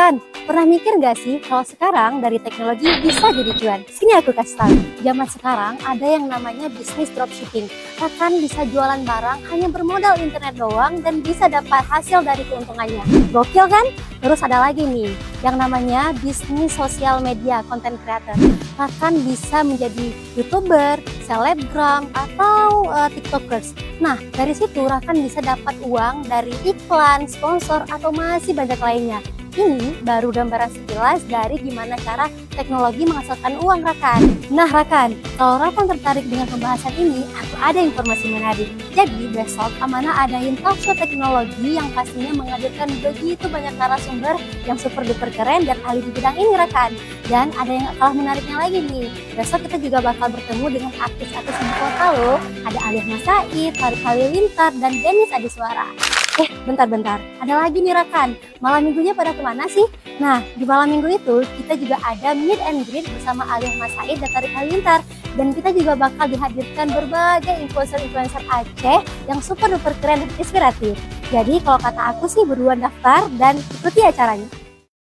Rekan, pernah mikir nggak sih kalau sekarang dari teknologi bisa jadi cuan? Sini aku kasih tahu. Zaman sekarang ada yang namanya bisnis dropshipping. Rekan bisa jualan barang hanya bermodal internet doang dan bisa dapat hasil dari keuntungannya. Gokil kan? Terus ada lagi nih, yang namanya bisnis sosial media content creator. Rekan bisa menjadi YouTuber, selebgram, atau TikTokers. Nah, dari situ rekan bisa dapat uang dari iklan, sponsor, atau masih banyak lainnya. Ini baru gambaran sekilas dari gimana cara teknologi menghasilkan uang rekan. Nah rekan, kalau rekan tertarik dengan pembahasan ini, aku ada informasi menarik. Jadi besok Amanah adain talkshow teknologi yang pastinya menghadirkan begitu banyak narasumber yang super duper keren dan ahli di bidang ini rekan. Dan ada yang kalah menariknya lagi nih, besok kita juga bakal bertemu dengan artis-artis ibu kota loh. Ada Alia Mas Said, Farid Halilintar, dan Dennis Adiswara. Bentar-bentar, ada lagi nih rekan, malam minggunya pada kemana sih? Nah, di malam minggu itu kita juga ada meet and greet bersama Alia Mas Said dan Farid Halilintar. Dan kita juga bakal dihadirkan berbagai influencer-influencer Aceh yang super duper keren dan inspiratif. Jadi kalau kata aku sih buruan daftar dan ikuti acaranya.